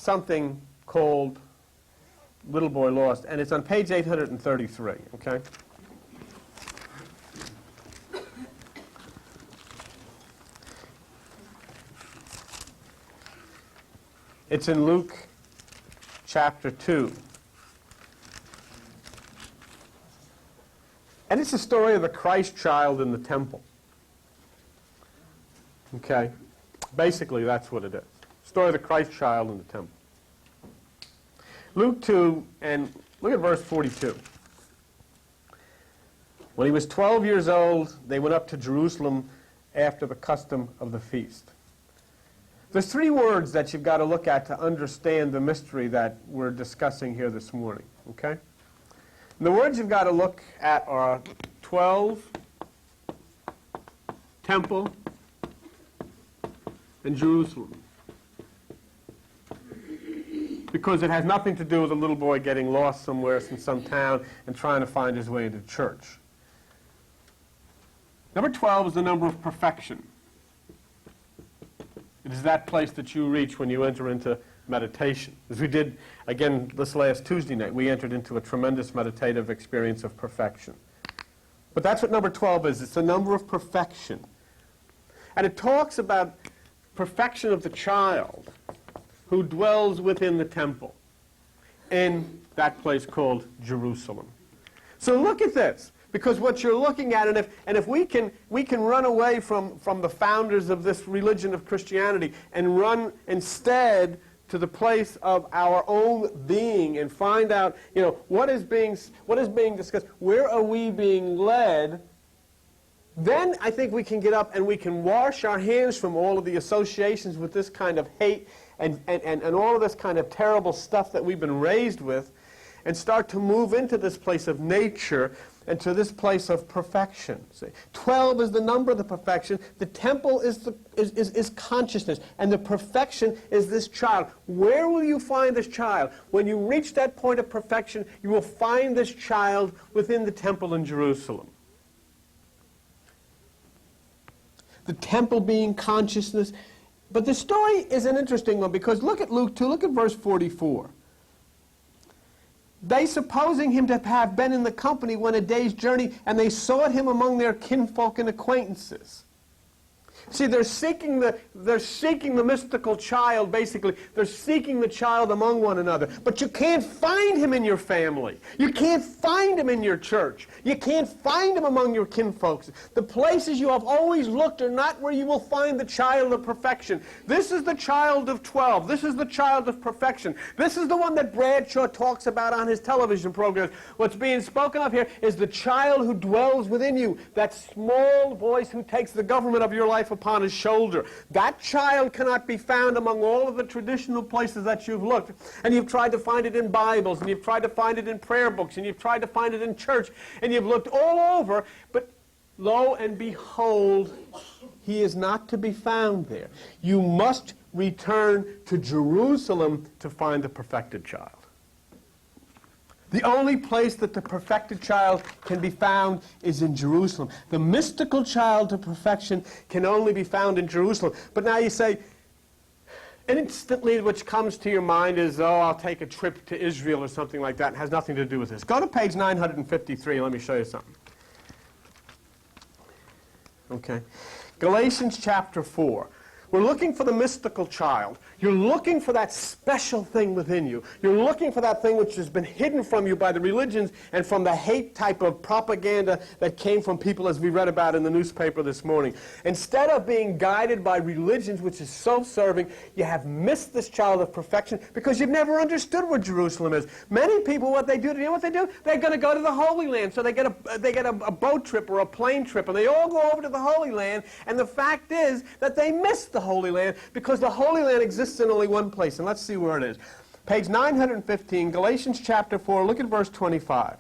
something called Little Boy Lost, and it's on page 833, okay? It's in Luke chapter 2. And it's the story of the Christ child in the temple. Okay? Basically, that's what it is. Story of the Christ child in the temple. Luke 2, and look at verse 42. When he was 12 years old, they went up to Jerusalem after the custom of the feast. There's three words that you've got to look at to understand the mystery that we're discussing here this morning, okay? And the words you've got to look at are 12, temple, and Jerusalem. Because it has nothing to do with a little boy getting lost somewhere in some town and trying to find his way into church. Number 12 is the number of perfection. It is that place that you reach when you enter into meditation. As we did, again, this last Tuesday night, we entered into a tremendous meditative experience of perfection. But that's what number 12 is. It's the number of perfection. And it talks about perfection of the child who dwells within the temple in that place called Jerusalem. So look at this. Because what you're looking at, and if we can run away from the founders of this religion of Christianity and run instead to the place of our own being and find out, what is being discussed, where are we being led, then I think we can get up and we can wash our hands from all of the associations with this kind of hate and all of this kind of terrible stuff that we've been raised with, and start to move into this place of nature and to this place of perfection. See? 12 is the number of the perfection. The temple is consciousness, and the perfection is this child. Where will you find this child? When you reach that point of perfection, you will find this child within the temple in Jerusalem. The temple being consciousness. But the story is an interesting one, because look at Luke 2, look at verse 44. They, supposing him to have been in the company, went a day's journey, and they sought him among their kinfolk and acquaintances. See, they're seeking the mystical child, basically. They're seeking the child among one another. But you can't find him in your family. You can't find him in your church. You can't find him among your kinfolks. The places you have always looked are not where you will find the child of perfection. This is the child of 12. This is the child of perfection. This is the one that Bradshaw talks about on his television programs. What's being spoken of here is the child who dwells within you, that small voice who takes the government of your life upon his shoulder. That child cannot be found among all of the traditional places that you've looked. And you've tried to find it in Bibles, and you've tried to find it in prayer books, and you've tried to find it in church, and you've looked all over, but lo and behold, he is not to be found there. You must return to Jerusalem to find the perfected child. The only place that the perfected child can be found is in Jerusalem. The mystical child to perfection can only be found in Jerusalem. But now you say, and instantly which comes to your mind is, oh, I'll take a trip to Israel or something like that. It has nothing to do with this. Go to page 953. Let me show you something. Okay. Galatians chapter 4. We're looking for the mystical child. You're looking for that special thing within you. You're looking for that thing which has been hidden from you by the religions and from the hate type of propaganda that came from people, as we read about in the newspaper this morning. Instead of being guided by religions which is self-serving, you have missed this child of perfection because you've never understood what Jerusalem is. Many people, what they do, you know what they do? They're going to go to the Holy Land. So they get a boat trip or a plane trip, and they all go over to the Holy Land. And the fact is that they miss the Holy Land because the Holy Land exists in only one place. And let's see where it is. Page 915, Galatians chapter 4. Look at verse 25.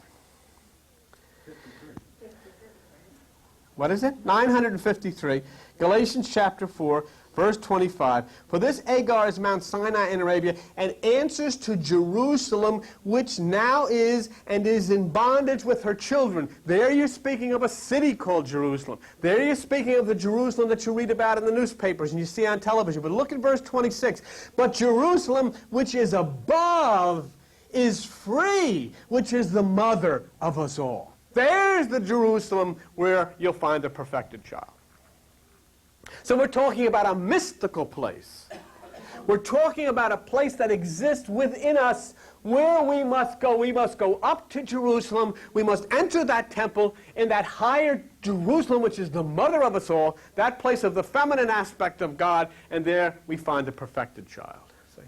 What is it? 953. Galatians chapter 4. Verse 25, for this Agar is Mount Sinai in Arabia, and answers to Jerusalem, which now is and is in bondage with her children. There you're speaking of a city called Jerusalem. There you're speaking of the Jerusalem that you read about in the newspapers and you see on television. But look at verse 26. But Jerusalem, which is above, is free, which is the mother of us all. There's the Jerusalem where you'll find the perfected child. So we're talking about a mystical place. We're talking about a place that exists within us where we must go. We must go up to Jerusalem. We must enter that temple in that higher Jerusalem, which is the mother of us all, that place of the feminine aspect of God, and there we find the perfected child. See?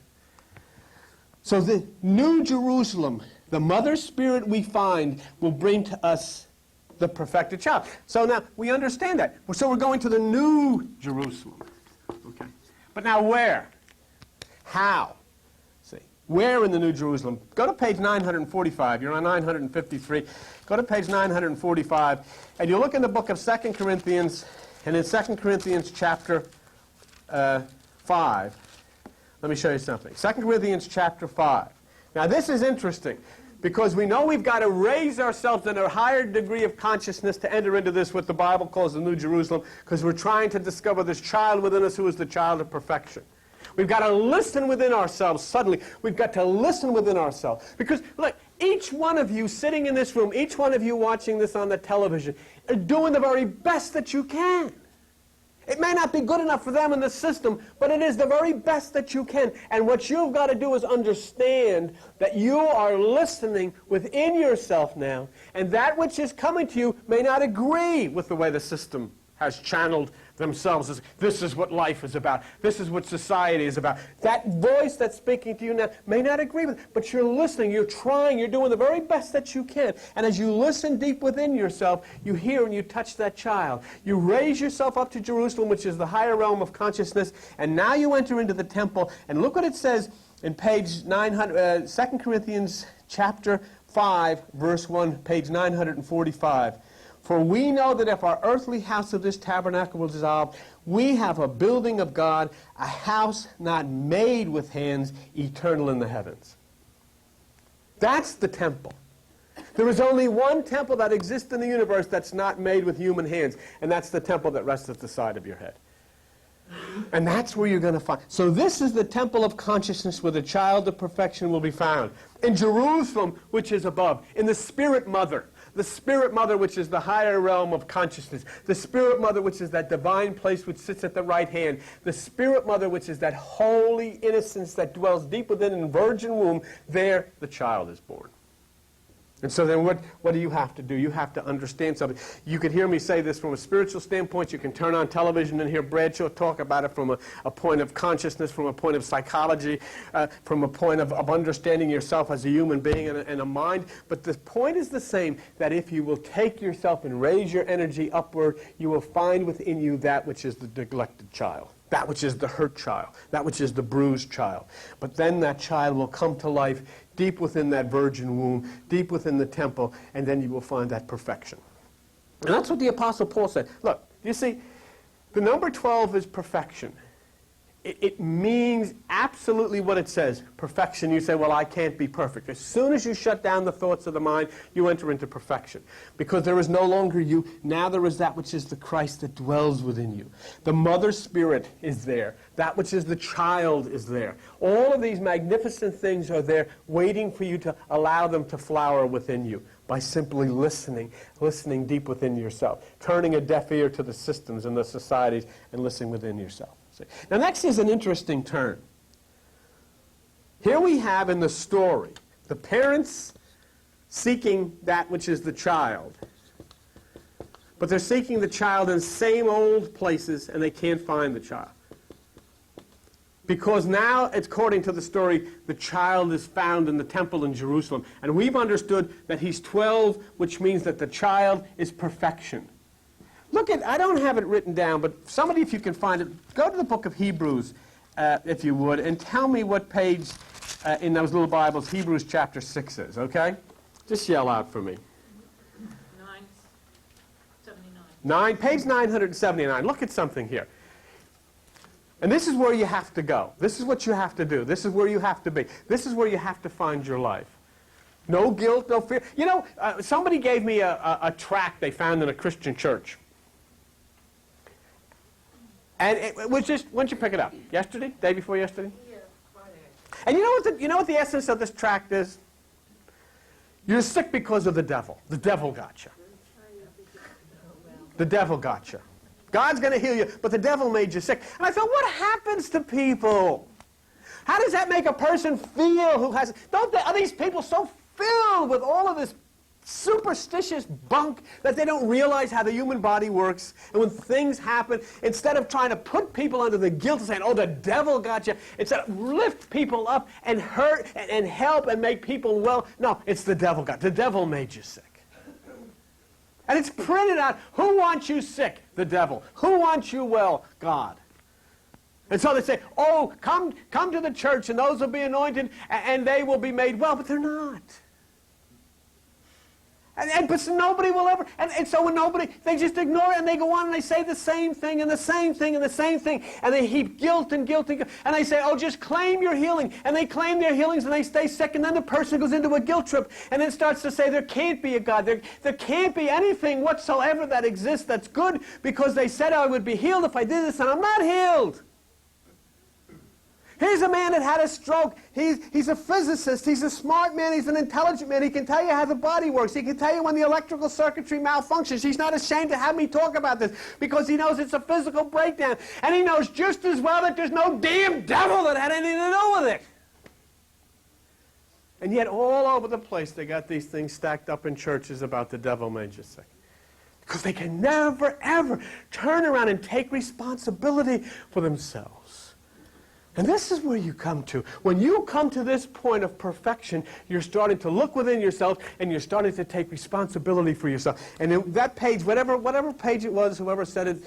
So the new Jerusalem, the mother spirit we find, will bring to us the perfected child. So now we understand that. So we're going to the new Jerusalem. Okay. But now where? How? See, where in the new Jerusalem? Go to page 945. You're on 953. Go to page 945, and you look in the book of 2 Corinthians, and in 2 Corinthians chapter 5, let me show you something. 2 Corinthians chapter 5. Now this is interesting, because we know we've got to raise ourselves in a higher degree of consciousness to enter into this, what the Bible calls the New Jerusalem, because we're trying to discover this child within us who is the child of perfection. We've got to listen within ourselves suddenly. We've got to listen within ourselves. Because, look, each one of you sitting in this room, each one of you watching this on the television, are doing the very best that you can. It may not be good enough for them in the system, but it is the very best that you can. And what you've got to do is understand that you are listening within yourself now, and that which is coming to you may not agree with the way the system has channeled themselves as this is what life is about. This is what society is about. That voice that's speaking to you now may not agree with it, but you're listening, you're trying, you're doing the very best that you can. And as you listen deep within yourself, you hear and you touch that child. You raise yourself up to Jerusalem, which is the higher realm of consciousness, and now you enter into the temple. And look what it says in page 900, 2 Corinthians chapter 5, verse 1, page 945. For we know that if our earthly house of this tabernacle will dissolve, we have a building of God, a house not made with hands, eternal in the heavens. That's the temple. There is only one temple that exists in the universe that's not made with human hands, and that's the temple that rests at the side of your head. And that's where you're going to find. So this is the temple of consciousness where the child of perfection will be found. In Jerusalem, which is above. In the Spirit Mother. The Spirit Mother, which is the higher realm of consciousness. The Spirit Mother, which is that divine place which sits at the right hand. The Spirit Mother, which is that holy innocence that dwells deep within a virgin womb. There the child is born. And so then what do you have to do? You have to understand something. You can hear me say this from a spiritual standpoint. You can turn on television and hear Bradshaw talk about it from a point of consciousness, from a point of psychology, from a point of understanding yourself as a human being and a mind. But the point is the same, that if you will take yourself and raise your energy upward, you will find within you that which is the neglected child. That which is the hurt child. That which is the bruised child. But then that child will come to life deep within that virgin womb, deep within the temple, and then you will find that perfection. And that's what the Apostle Paul said. Look, you see, the number 12 is perfection. It means absolutely what it says, perfection. You say, well, I can't be perfect. As soon as you shut down the thoughts of the mind, you enter into perfection. Because there is no longer you. Now there is that which is the Christ that dwells within you. The mother spirit is there. That which is the child is there. All of these magnificent things are there waiting for you to allow them to flower within you by simply listening deep within yourself, turning a deaf ear to the systems and the societies and listening within yourself. Now next is an interesting turn. Here we have in the story the parents seeking that which is the child. But they're seeking the child in same old places and they can't find the child. Because now, according to the story, the child is found in the temple in Jerusalem. And we've understood that he's 12, which means that the child is perfection. Look at, I don't have it written down, but somebody, if you can find it, go to the book of Hebrews, if you would, and tell me what page in those little Bibles Hebrews chapter 6 is, okay? Just yell out for me. 979. Page 979. Look at something here. And this is where you have to go. This is what you have to do. This is where you have to be. This is where you have to find your life. No guilt, no fear. You know, somebody gave me a tract they found in a Christian church. And it was just, when did you pick it up? Yesterday? Day before yesterday? Yeah, Friday. And you know what the essence of this tract is? You're sick because of the devil. The devil got you. The devil got you. God's going to heal you, but the devil made you sick. And I thought, what happens to people? How does that make a person feel who has... Are these people so filled with all of this superstitious bunk that they don't realize how the human body works? And when things happen, instead of trying to put people under the guilt and saying, oh, the devil got you, instead of lift people up and hurt and help and make people well, no, it's the devil got you. The devil made you sick. And it's printed out. Who wants you sick? The devil. Who wants you well? God. And so they say, oh, come to the church and those will be anointed and they will be made well. But they're not. But nobody will ever, and so when nobody, they just ignore it and they go on and they say the same thing and the same thing and the same thing. And they heap guilt and guilt and guilt. And they say, oh, just claim your healing. And they claim their healings and they stay sick. And then the person goes into a guilt trip and then starts to say there can't be a God. There can't be anything whatsoever that exists that's good because they said I would be healed if I did this and I'm not healed. Here's a man that had a stroke. He's a physicist. He's a smart man. He's an intelligent man. He can tell you how the body works. He can tell you when the electrical circuitry malfunctions. He's not ashamed to have me talk about this because he knows it's a physical breakdown. And he knows just as well that there's no damn devil that had anything to do with it. And yet all over the place they got these things stacked up in churches about the devil made you sick. Because they can never, ever turn around and take responsibility for themselves. And this is where you come to. When you come to this point of perfection, you're starting to look within yourself and you're starting to take responsibility for yourself. And in that page, whatever page it was, whoever said it,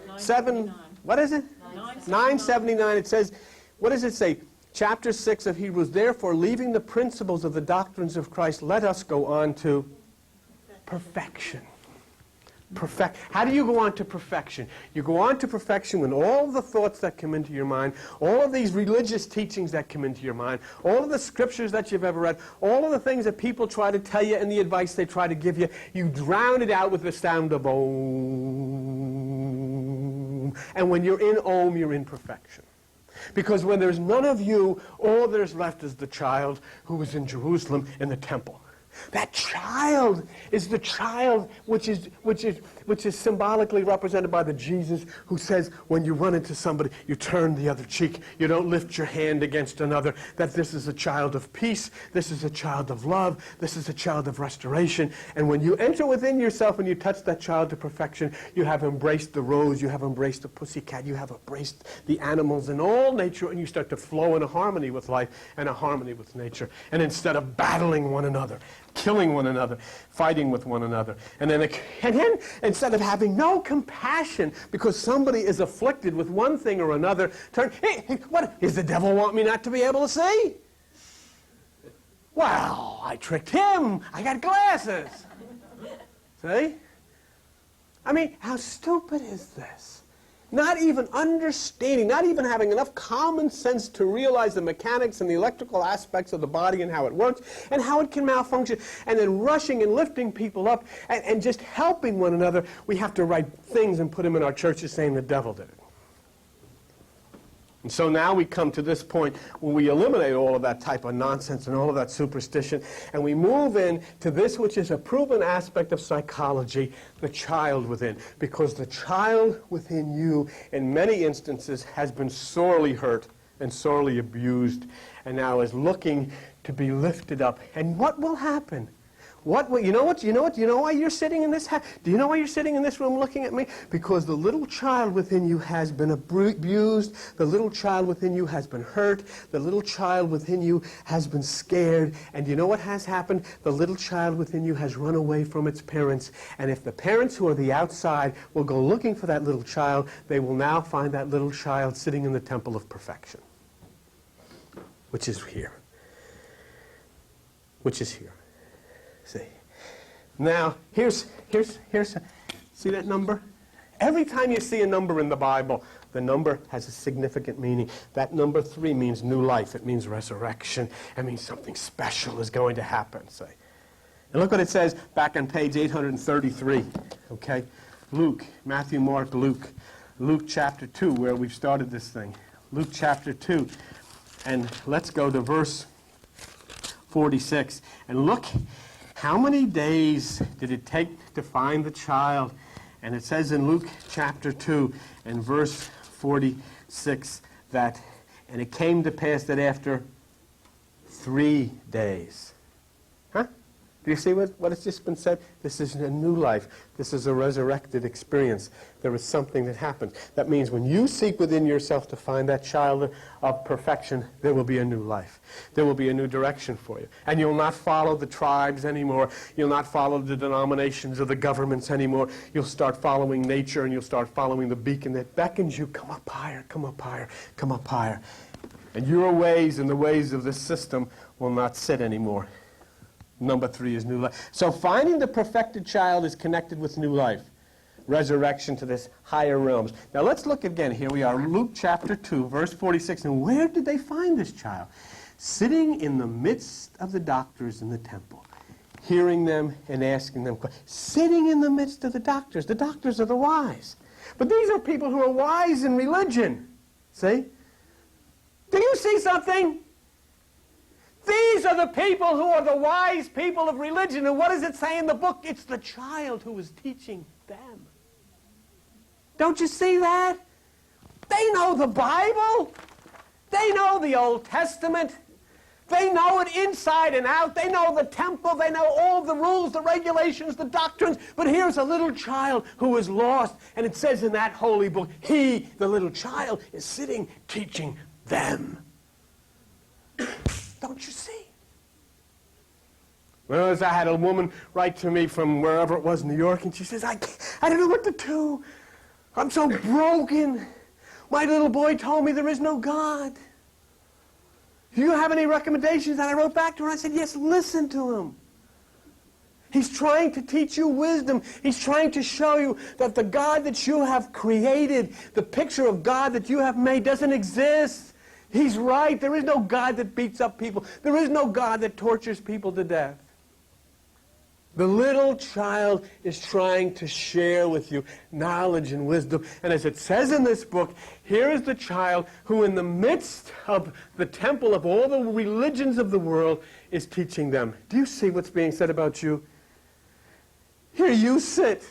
979, it says, what does it say? Chapter 6 of Hebrews, therefore, leaving the principles of the doctrines of Christ, let us go on to perfection. How do you go on to perfection? You go on to perfection when all the thoughts that come into your mind, all of these religious teachings that come into your mind, all of the scriptures that you've ever read, all of the things that people try to tell you and the advice they try to give you, you drown it out with the sound of Om. And when you're in Om, you're in perfection. Because when there's none of you, all there's left is the child who was in Jerusalem in the temple. That child is the child which is symbolically represented by the Jesus who says when you run into somebody, you turn the other cheek. You don't lift your hand against another. That this is a child of peace. This is a child of love. This is a child of restoration. And when you enter within yourself and you touch that child to perfection, you have embraced the rose. You have embraced the pussycat. You have embraced the animals and all nature. And you start to flow in a harmony with life and a harmony with nature. And instead of battling one another, killing one another, fighting with one another. And then instead of having no compassion because somebody is afflicted with one thing or another, hey, what does the devil want me not to be able to see? Well, I tricked him. I got glasses. See? I mean, how stupid is this? Not even understanding, not even having enough common sense to realize the mechanics and the electrical aspects of the body and how it works and how it can malfunction, and then rushing and lifting people up and just helping one another. We have to write things and put them in our churches saying the devil did it. And so now we come to this point where we eliminate all of that type of nonsense and all of that superstition, and we move in to this which is a proven aspect of psychology, the child within. Because the child within you, in many instances, has been sorely hurt and sorely abused, and now is looking to be lifted up. And what will happen? You know why you're sitting in this house? Do you know why you're sitting in this room looking at me? Because the little child within you has been abused. The little child within you has been hurt. The little child within you has been scared. And you know what has happened? The little child within you has run away from its parents. And if the parents who are the outside will go looking for that little child, they will now find that little child sitting in the temple of perfection, which is here. Which is here. See. Now, here's see that number? Every time you see a number in the Bible, The number has a significant meaning. That number 3 means new life. It means resurrection. It means something special is going to happen, say. And look what it says back on page 833, okay? Luke, Matthew, Mark, Luke. Luke chapter 2, where we've started this thing. Luke chapter 2. And let's go to verse 46. And look, how many days did it take to find the child? And it says in Luke chapter 2 and verse 46 that, and it came to pass that after 3 days. Huh? Do you see what has just been said? This is a new life. This is a resurrected experience. There is something that happens. That means when you seek within yourself to find that child of perfection, there will be a new life. There will be a new direction for you. And you'll not follow the tribes anymore. You'll not follow the denominations or the governments anymore. You'll start following nature, and you'll start following the beacon that beckons you, come up higher, come up higher, come up higher. And your ways and the ways of this system will not sit anymore. Number 3 is new life. So finding the perfected child is connected with new life. Resurrection to this higher realms. Now let's look again. Here we are, Luke chapter 2, verse 46. And where did they find this child? Sitting in the midst of the doctors in the temple, hearing them and asking them questions. Sitting in the midst of the doctors. The doctors are the wise. But these are people who are wise in religion. See? Do you see something? These are the people who are the wise people of religion. And what does it say in the book? It's the child who is teaching them. Don't you see that? They know the Bible. They know the Old Testament. They know it inside and out. They know the temple. They know all the rules, the regulations, the doctrines. But here's a little child who is lost. And it says in that holy book, he, the little child, is sitting teaching them. Don't you see? Well, as I had a woman write to me from wherever it was, New York, and she says, I don't know what to do. I'm so broken. My little boy told me there is no God. Do you have any recommendations? And I wrote back to her, and I said, yes, listen to him. He's trying to teach you wisdom. He's trying to show you that the God that you have created, the picture of God that you have made, doesn't exist. He's right. There is no God that beats up people. There is no God that tortures people to death. The little child is trying to share with you knowledge and wisdom. And as it says in this book, here is the child who in the midst of the temple of all the religions of the world is teaching them. Do you see what's being said about you? Here you sit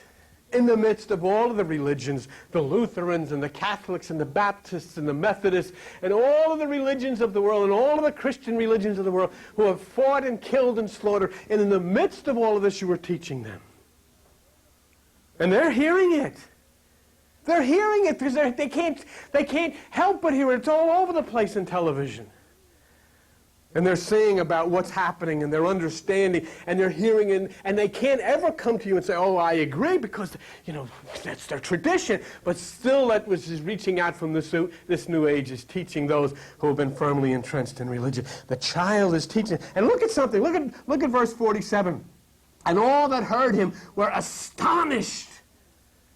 in the midst of all of the religions, the Lutherans and the Catholics and the Baptists and the Methodists and all of the religions of the world and all of the Christian religions of the world who have fought and killed and slaughtered. And in the midst of all of this, you were teaching them. And they're hearing it. They're hearing it because they can't help but hear it. It's all over the place in television. And they're seeing about what's happening, and they're understanding, and they're hearing, and they can't ever come to you and say, oh, I agree, because, you know, that's their tradition. But still, that was just reaching out from this new age is teaching those who have been firmly entrenched in religion. The child is teaching. And look at something. Look at verse 47. And all that heard him were astonished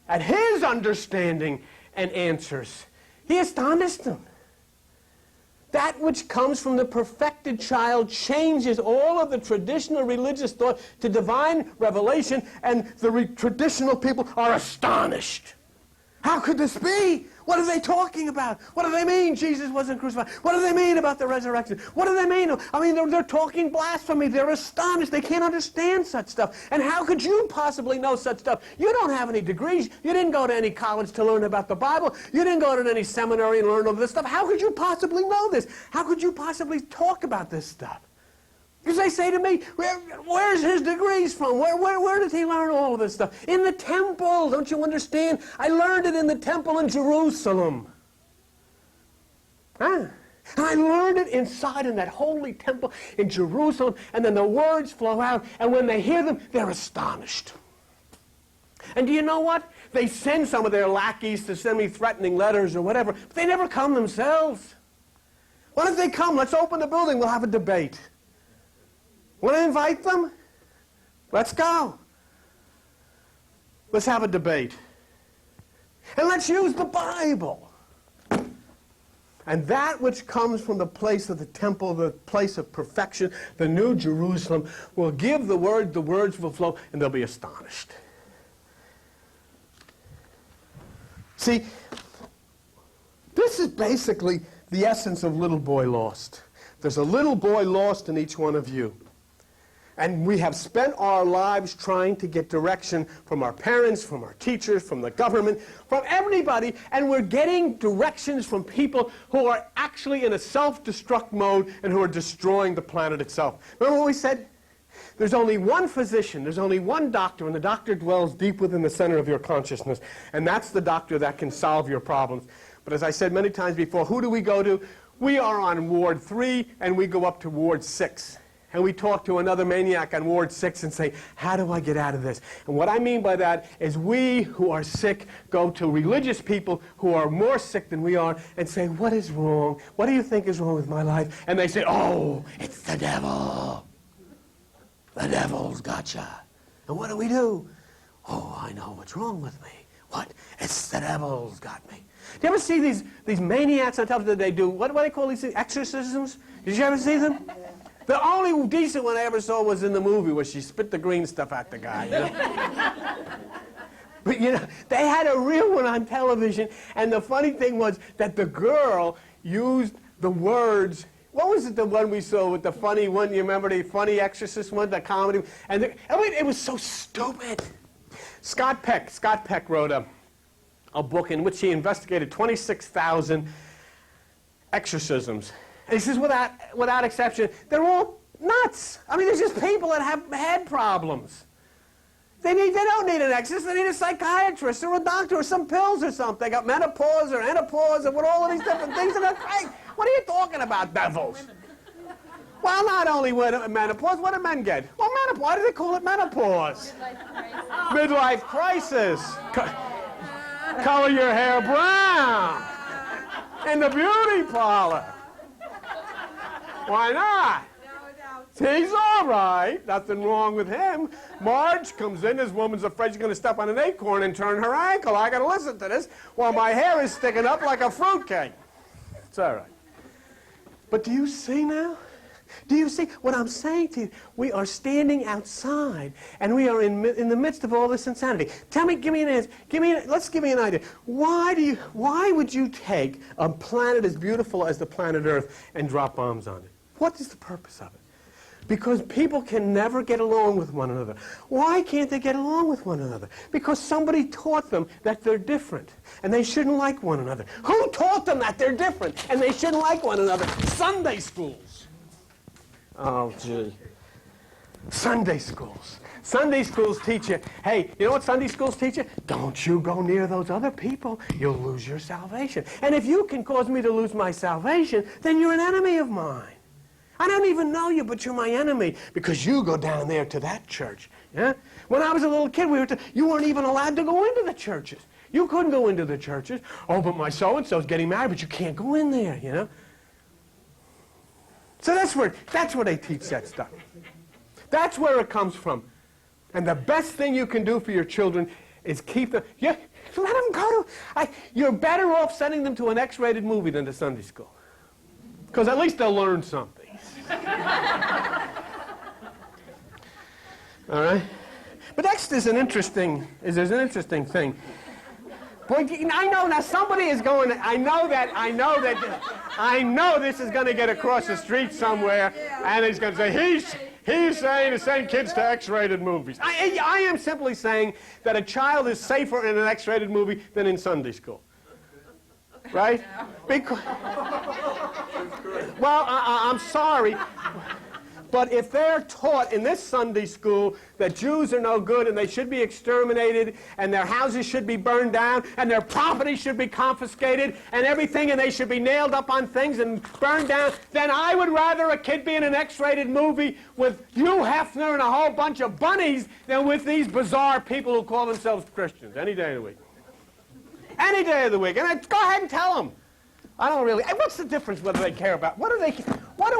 at his understanding and answers. He astonished them. That which comes from the perfected child changes all of the traditional religious thought to divine revelation, and the traditional people are astonished. How could this be? What are they talking about? What do they mean Jesus wasn't crucified? What do they mean about the resurrection? What do they mean? I mean, they're talking blasphemy. They're astonished. They can't understand such stuff. And how could you possibly know such stuff? You don't have any degrees. You didn't go to any college to learn about the Bible. You didn't go to any seminary and learn all this stuff. How could you possibly know this? How could you possibly talk about this stuff? Because they say to me, where's his degrees from? Where did he learn all of this stuff? In the temple, don't you understand? I learned it in the temple in Jerusalem. And I learned it inside in that holy temple in Jerusalem, and then the words flow out, and when they hear them, they're astonished. And do you know what? They send some of their lackeys to send me threatening letters or whatever, but they never come themselves. What if they come? Let's open the building. We'll have a debate. Want to invite them? Let's go. Let's have a debate. And let's use the Bible. And that which comes from the place of the temple, the place of perfection, the new Jerusalem, will give the word, the words will flow, and they'll be astonished. See, this is basically the essence of Little Boy Lost. There's a little boy lost in each one of you. And we have spent our lives trying to get direction from our parents, from our teachers, from the government, from everybody, and we're getting directions from people who are actually in a self-destruct mode and who are destroying the planet itself. Remember what we said? There's only one physician, there's only one doctor, and the doctor dwells deep within the center of your consciousness, and that's the doctor that can solve your problems. But as I said many times before, who do we go to? We are on Ward 3, and we go up to Ward 6. And we talk to another maniac on Ward 6 and say, how do I get out of this? And what I mean by that is we who are sick go to religious people who are more sick than we are and say, what is wrong? What do you think is wrong with my life? And they say, oh, it's the devil. The devil's gotcha. And what do? Oh, I know what's wrong with me. What? It's the devil's got me. Do you ever see these maniacs on television that they do, what do they call these things? Exorcisms? Did you ever see them? The only decent one I ever saw was in the movie where she spit the green stuff at the guy. You know? But you know, they had a real one on television, and the funny thing was that the girl used the words. What was it, the one we saw with the funny one? You remember the funny exorcist one, the comedy? And I mean, it was so stupid. Scott Peck wrote a book in which he investigated 26,000 exorcisms. And he says, without exception, they're all nuts. I mean, they're just people that have head problems. They don't need an exorcist. They need a psychiatrist or a doctor or some pills or something. They got menopause or anopause and all of these different things. And they're crazy. What are you talking about, devils? Well, not only menopause, what do men get? Well, menopause. Why do they call it menopause? Midlife crisis. Color your hair brown. In the beauty parlor. Why not? He's all right. Nothing wrong with him. Marge comes in. This woman's afraid she's going to step on an acorn and turn her ankle. I got to listen to this while my hair is sticking up like a fruitcake. It's all right. But do you see now? Do you see what I'm saying to you? We are standing outside, and we are in the midst of all this insanity. Tell me, give me an answer. Let's give me an idea. Why would you take a planet as beautiful as the planet Earth and drop bombs on it? What is the purpose of it? Because people can never get along with one another. Why can't they get along with one another? Because somebody taught them that they're different, and they shouldn't like one another. Who taught them that they're different, and they shouldn't like one another? Sunday schools. Oh, gee. Sunday schools. Sunday schools teach you, hey, you know what Sunday schools teach you? Don't you go near those other people. You'll lose your salvation. And if you can cause me to lose my salvation, then you're an enemy of mine. I don't even know you, but you're my enemy because you go down there to that church. Yeah? When I was a little kid, you weren't even allowed to go into the churches. You couldn't go into the churches. Oh, but my so-and-so's getting married, but you can't go in there, you know? So that's where they teach that stuff. That's where it comes from. And the best thing you can do for your children is keep them, let them go to, you're better off sending them to an X-rated movie than to Sunday school. Because at least they'll learn something. All right? But next is an interesting thing. Boy, I know now somebody is going, I know this is going to get across the street somewhere, and he's going to say, he's saying to send kids to X-rated movies. I am simply saying that a child is safer in an X-rated movie than in Sunday school. Right? Because, well, I'm sorry, but if they're taught in this Sunday school that Jews are no good and they should be exterminated and their houses should be burned down and their property should be confiscated and everything and they should be nailed up on things and burned down, then I would rather a kid be in an X-rated movie with Hugh Hefner and a whole bunch of bunnies than with these bizarre people who call themselves Christians any day of the week. Any day of the week. And go ahead and tell them. I don't really. What's the difference whether they care about? What do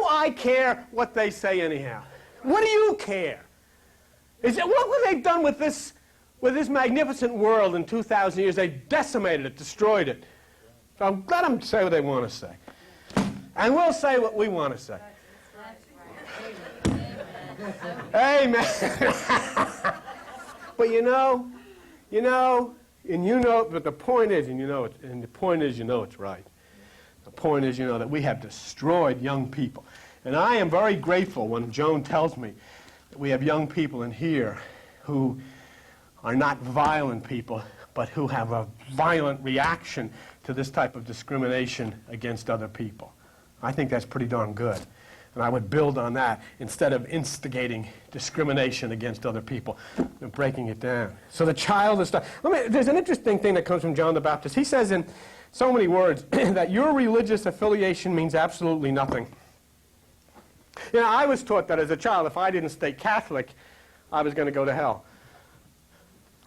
I care what they say anyhow? What do you care? What have they done with this magnificent world in 2,000 years? They decimated it, destroyed it. So let them say what they want to say. And we'll say what we want to say. Amen. But but the point is, it's right. The point is, that we have destroyed young people. And I am very grateful when Joan tells me that we have young people in here who are not violent people, but who have a violent reaction to this type of discrimination against other people. I think that's pretty darn good. And I would build on that instead of instigating discrimination against other people and breaking it down. So the child is... There's an interesting thing that comes from John the Baptist. He says in so many words that your religious affiliation means absolutely nothing. I was taught that as a child, if I didn't stay Catholic, I was going to go to hell.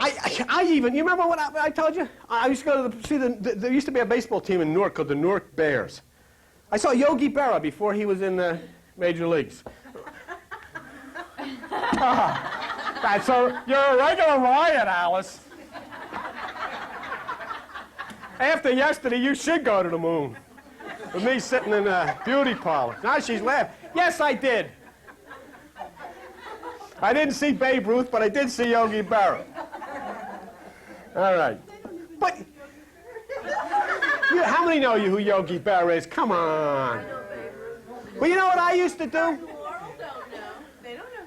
I even, you remember what I told you? I used to go to there used to be a baseball team in Newark called the Newark Bears. I saw Yogi Berra before he was in the major leagues. So you're a regular riot, Alice. After yesterday, you should go to the moon. With me sitting in a beauty parlor. Now she's laughing. Yes, I did. I didn't see Babe Ruth, but I did see Yogi Berra. All right. But how many know who Yogi Berra is? Come on. Well, you know what I used to do?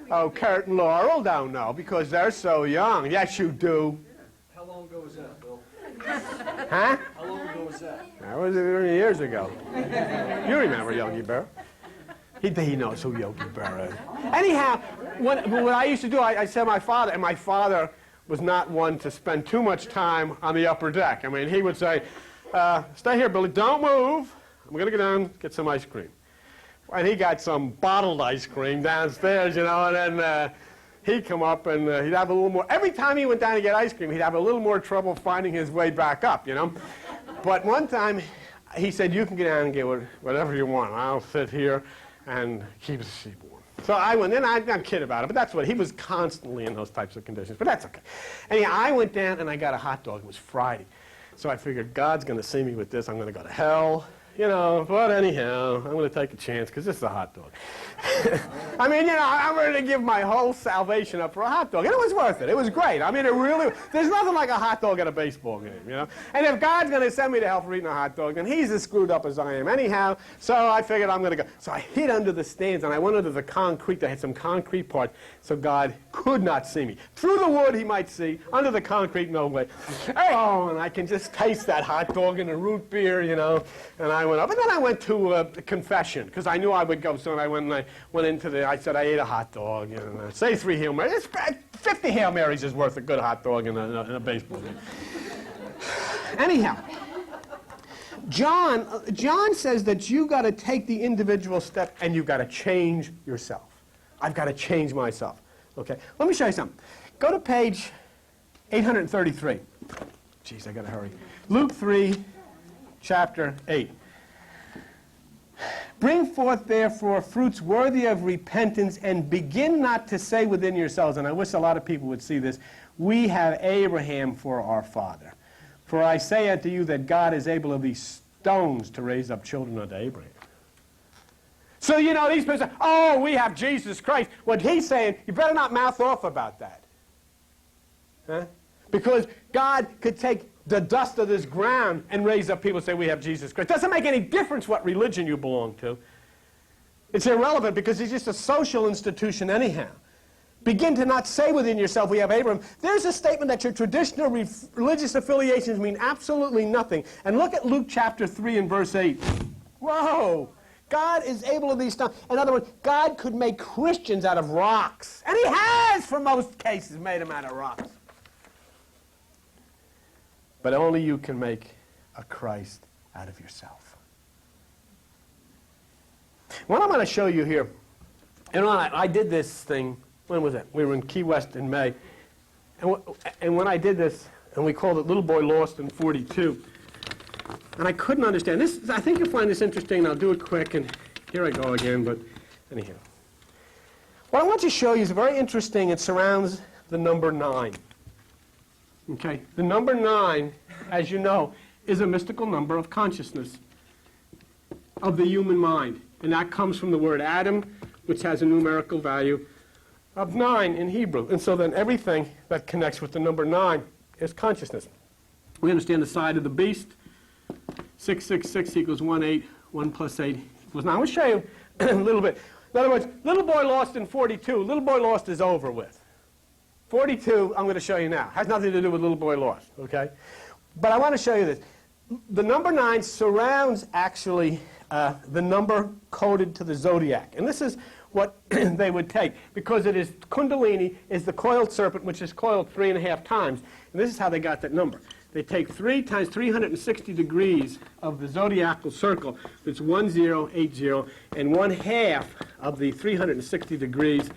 Oh, Kurt and Laurel don't know because they're so young. Yes, you do. How long ago was that, Bill? Huh? How long ago was that? That was years ago. You remember Yogi Berra. He knows who Yogi Berra is. Anyhow, what I used to do, I said my father was not one to spend too much time on the upper deck. I mean, he would say, stay here, Billy, don't move. I'm going to go down and get some ice cream. And he got some bottled ice cream downstairs, and then he'd come up and he'd have a little more. Every time he went down to get ice cream, he'd have a little more trouble finding his way back up, But one time, he said, you can get down and get whatever you want. I'll sit here and keep the sheep warm. So I went in. I'm not kidding about it, but that's what he was constantly in those types of conditions. But that's okay. Anyhow, I went down and I got a hot dog. It was Friday. So I figured, God's going to see me with this. I'm going to go to hell. But anyhow, I'm going to take a chance because this is a hot dog. I mean, I'm ready to give my whole salvation up for a hot dog. And it was worth it. It was great. I mean, there's nothing like a hot dog at a baseball game, And if God's going to send me to hell for eating a hot dog, then he's as screwed up as I am anyhow. So I figured I'm going to go. So I hid under the stands, and I went under the concrete. They had some concrete parts, so God could not see me. Through the wood, he might see. Under the concrete, no way. Oh, and I can just taste that hot dog and the root beer, And I went up, and then I went to a confession because I knew I would go. So I went into I said I ate a hot dog. Say 3 Hail Marys. 50 Hail Marys is worth a good hot dog in a baseball game. Anyhow, John says that you got to take the individual step and you got to change yourself. I've got to change myself. Okay, let me show you something. Go to page 833. Jeez, I got to hurry. Luke 3, chapter 8. Bring forth, therefore, fruits worthy of repentance, and begin not to say within yourselves, and I wish a lot of people would see this, we have Abraham for our father. For I say unto you that God is able of these stones to raise up children unto Abraham. So, these people say, oh, we have Jesus Christ. What he's saying, you better not mouth off about that. Huh? Because God could take the dust of this ground and raise up people and say we have Jesus Christ. It doesn't make any difference what religion you belong to. It's irrelevant because it's just a social institution anyhow. Begin to not say within yourself we have Abraham. There's a statement that your traditional religious affiliations mean absolutely nothing. And look at Luke chapter 3 and verse 8. Whoa! God is able of these stones. In other words, God could make Christians out of rocks. And he has, for most cases, made them out of rocks. But only you can make a Christ out of yourself. What I'm going to show you here, I did this thing, when was it? We were in Key West in May. And when I did this, and we called it Little Boy Lost in 42, and I couldn't understand. I think you'll find this interesting, and I'll do it quick, and here I go again, but anyhow. What I want to show you is very interesting. It surrounds the number 9. Okay, the number 9, as you know, is a mystical number of consciousness. of the human mind. And that comes from the word Adam, which has a numerical value of 9 in Hebrew. And so then everything that connects with the number 9 is consciousness. We understand the side of the beast. 666 equals 18. 1 plus 8 equals 9. I'm going to show you a little bit. In other words, little boy lost in 42. Little boy lost is over with. 42, I'm going to show you now. Has nothing to do with little boy lost, okay? But I want to show you this. The number 9 surrounds, actually, the number coded to the zodiac. And this is what they would take, because it is Kundalini is the coiled serpent, which is coiled 3.5 times. And this is how they got that number. They take 3 times 360 degrees of the zodiacal circle, that's 1080, and 1/2 of the 360 degrees,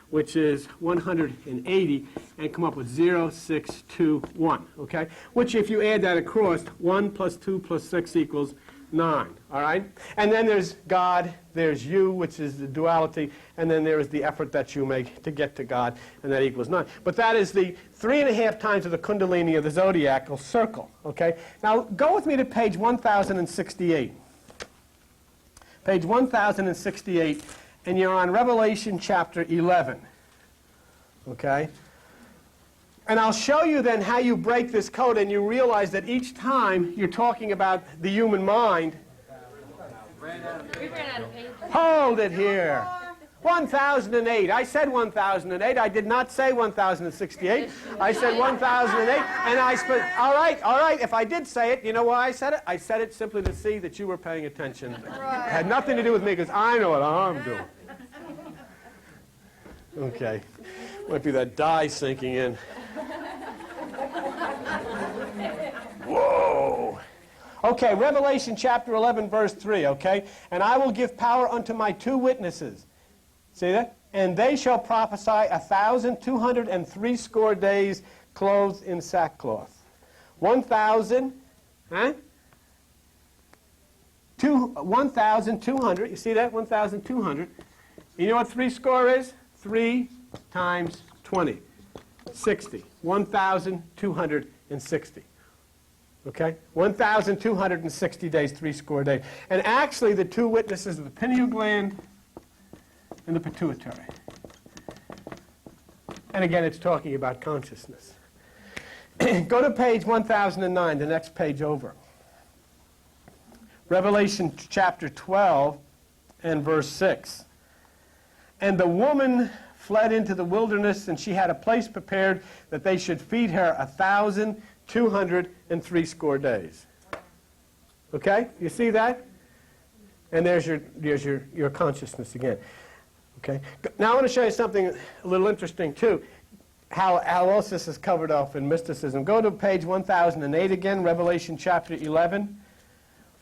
which is 180, and come up with 0621, okay? Which, if you add that across, 1 plus 2 plus 6 equals 9, all right? And then there's God, there's you, which is the duality, and then there is the effort that you make to get to God, and that equals 9. But that is the 3.5 times of the Kundalini of the zodiacal circle, okay? Now, go with me to page 1068. Page 1068, and you're on Revelation chapter 11, okay? And I'll show you then how you break this code, and you realize that each time you're talking about the human mind. We ran out of pages. Hold it here. 1008. I said 1008. I did not say 1068. I said 1008. And I spent, all right. If I did say it, you know why I said it? I said it simply to see that you were paying attention. It had nothing to do with me, because I know what I'm doing. Okay. Might be that dye sinking in. Whoa. Okay, Revelation chapter 11, verse 3, okay? And I will give power unto my 2 witnesses. See that? And they shall prophesy 1,203 score days, clothed in sackcloth. 1,000, huh? 1,200, you see that? 1,200. You know what 3 score is? 3 times 20. 60. 1,260. Okay? 1,260 days, 3 score days. And actually, the 2 witnesses are the pineal gland and the pituitary. And again, it's talking about consciousness. Go to page 1009, the next page over. Revelation chapter 12 and verse 6. And the woman fled into the wilderness, and she had a place prepared that they should feed her 1,203 score days. Okay? You see that? And there's your consciousness again. Okay? Now I want to show you something a little interesting too. How else this is covered off in mysticism. Go to page 1008 again, Revelation chapter 11.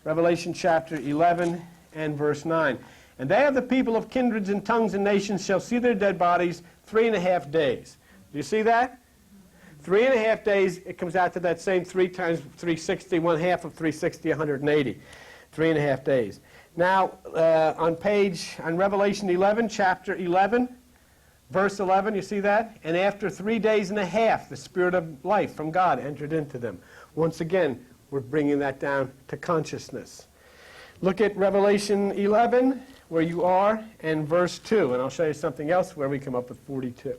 Revelation chapter 11 and verse 9. And they of the people of kindreds and tongues and nations shall see their dead bodies 3.5 days. Do you see that? 3.5 days, it comes out to that same 3 times 360, 1/2 of 360, 180. 3.5 days. Now, on Revelation 11, chapter 11, verse 11, you see that? And after 3 days and a half, the Spirit of life from God entered into them. Once again, we're bringing that down to consciousness. Look at Revelation 11, where you are, and verse 2. And I'll show you something else where we come up with 42.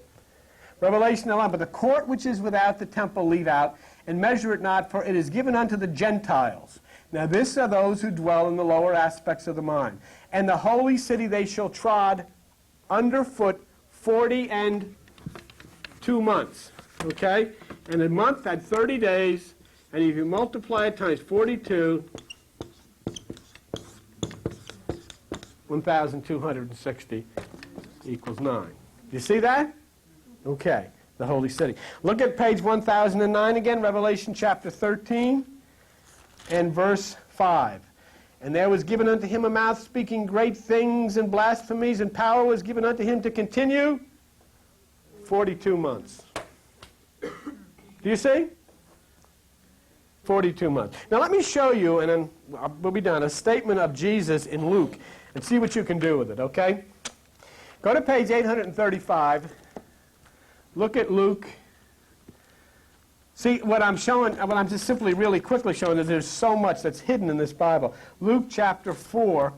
Revelation 11, but the court which is without the temple leave out, and measure it not, for it is given unto the Gentiles. Now this are those who dwell in the lower aspects of the mind. And the holy city they shall trod underfoot 40 months. Okay? And a month had 30 days, and if you multiply it times 42, 1,260 equals 9. Do you see that? Okay, the holy city. Look at page 1009 again, Revelation chapter 13 and verse 5. And there was given unto him a mouth speaking great things and blasphemies, and power was given unto him to continue 42 months. Do you see? 42 months. Now let me show you, and then we'll be done, a statement of Jesus in Luke, and see what you can do with it, okay? Go to page 835. Look at Luke See, what I'm just simply really quickly showing is there's so much that's hidden in this Bible. Luke chapter 4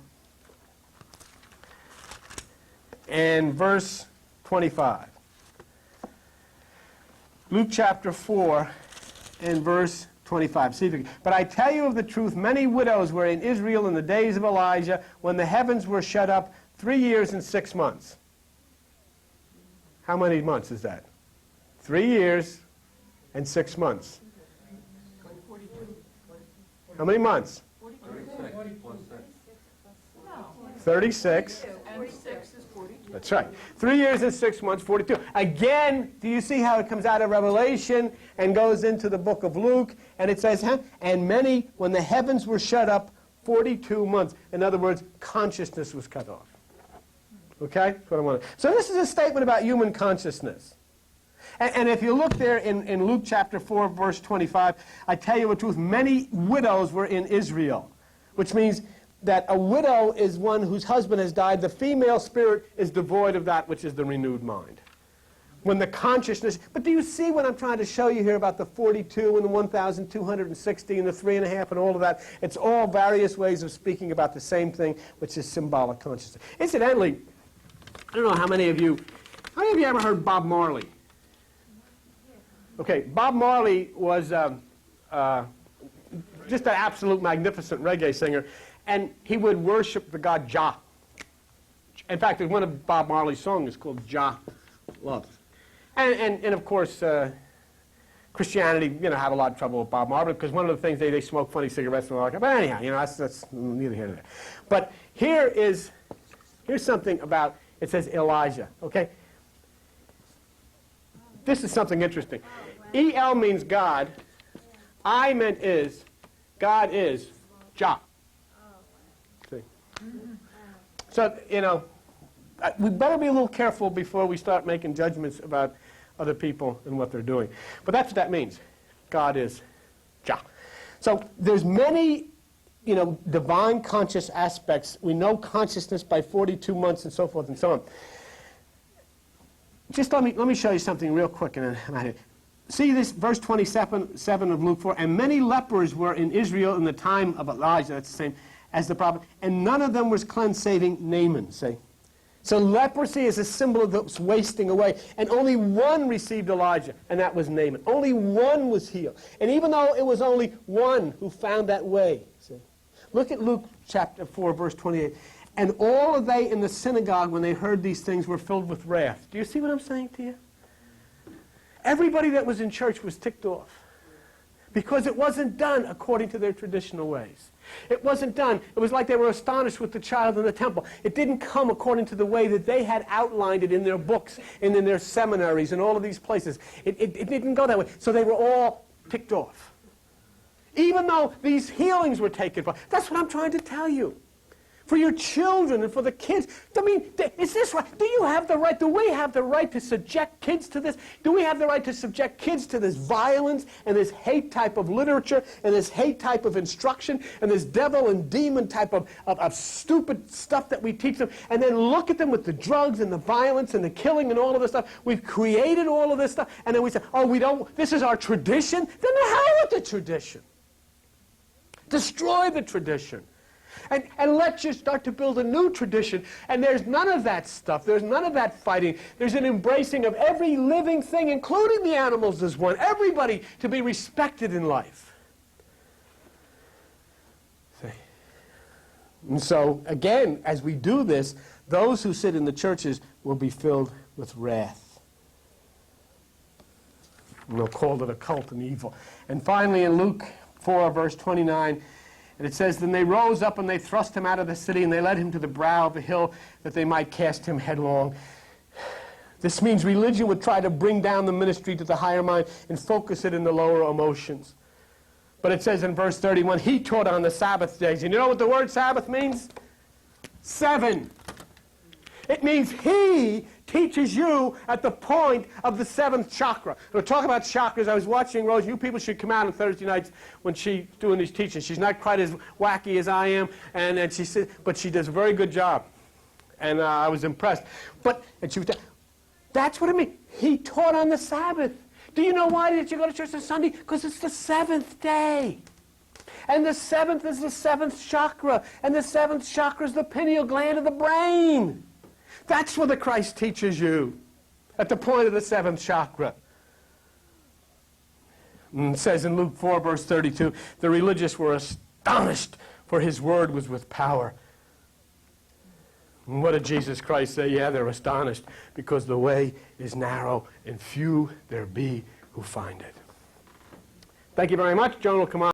and verse 25. Luke chapter 4 and verse 25. See if you can. But I tell you of the truth, many widows were in Israel in the days of Elijah, when the heavens were shut up 3 years and 6 months. How many months is that? 3 years and 6 months. How many months? 36. And 6 is 42. That's right. 3 years and 6 months, 42. Again, do you see how it comes out of Revelation and goes into the book of Luke? And it says, and many, when the heavens were shut up, 42 months. In other words, consciousness was cut off. Okay? That's what I want to. So this is a statement about human consciousness. And if you look there in Luke chapter 4, verse 25, I tell you the truth, many widows were in Israel, which means that a widow is one whose husband has died. The female spirit is devoid of that which is the renewed mind. When the consciousness, but do you see what I'm trying to show you here about the 42 and the 1,260 and the 3.5 and all of that? It's all various ways of speaking about the same thing, which is symbolic consciousness. Incidentally, I don't know how many of you ever heard Bob Marley? Okay, Bob Marley was just an absolute magnificent reggae singer, and he would worship the god Jah. In fact, there's one of Bob Marley's songs is called Jah Loves. And of course, Christianity, had a lot of trouble with Bob Marley because one of the things they smoke funny cigarettes and all that. But anyhow, that's neither here nor there. But here's something about, it says Elijah, okay? This is something interesting. El means God. I meant is. God is. Jah. See? So, we better be a little careful before we start making judgments about other people and what they're doing. But that's what that means. God is Jah. So there's many, divine conscious aspects. We know consciousness by 42 months and so forth and so on. Just let me show you something real quick. See this verse 27 of Luke 4. And many lepers were in Israel in the time of Elijah. That's the same as the prophet. And none of them was cleansed, saving Naaman. See? So leprosy is a symbol of this wasting away. And only one received Elijah, and that was Naaman. Only one was healed. And even though it was only one who found that way. See? Look at Luke chapter 4, verse 28. And all of they in the synagogue, when they heard these things, were filled with wrath. Do you see what I'm saying to you? Everybody that was in church was ticked off because it wasn't done according to their traditional ways. It wasn't done. It was like they were astonished with the child in the temple. It didn't come according to the way that they had outlined it in their books and in their seminaries and all of these places. It didn't go that way. So they were all ticked off. Even though these healings were taken from. That's what I'm trying to tell you. For your children and for the kids. I mean, is this right? Do you have the right? Do we have the right to subject kids to this? Do we have the right to subject kids to this violence and this hate type of literature and this hate type of instruction and this devil and demon type of stupid stuff that we teach them and then look at them with the drugs and the violence and the killing and all of this stuff? We've created all of this stuff and then we say, oh, we don't, this is our tradition? Then the hell with the tradition. Destroy the tradition. And let's just start to build a new tradition. And there's none of that stuff. There's none of that fighting. There's an embracing of every living thing, including the animals as one. Everybody to be respected in life. See? And so, again, as we do this, those who sit in the churches will be filled with wrath. And they'll call it occult and evil. And finally, in Luke 4, verse 29, and it says, then they rose up and they thrust him out of the city and they led him to the brow of a hill that they might cast him headlong. This means religion would try to bring down the ministry to the higher mind and focus it in the lower emotions. But it says in verse 31, he taught on the Sabbath days. And you know what the word Sabbath means? 7. It means he teaches you at the point of the 7th chakra. We'll talk about chakras. I was watching Rose. You people should come out on Thursday nights when she's doing these teachings. She's not quite as wacky as I am, and she said, but she does a very good job. And I was impressed. That's what I mean. He taught on the Sabbath. Do you know why did you go to church on Sunday? Because it's the seventh day. And the seventh is the seventh chakra. And the seventh chakra is the pineal gland of the brain. That's what the Christ teaches you at the point of the seventh chakra. And it says in Luke 4, verse 32, the religious were astonished, for his word was with power. And what did Jesus Christ say? Yeah, they're astonished, because the way is narrow, and few there be who find it. Thank you very much. Joan will come on.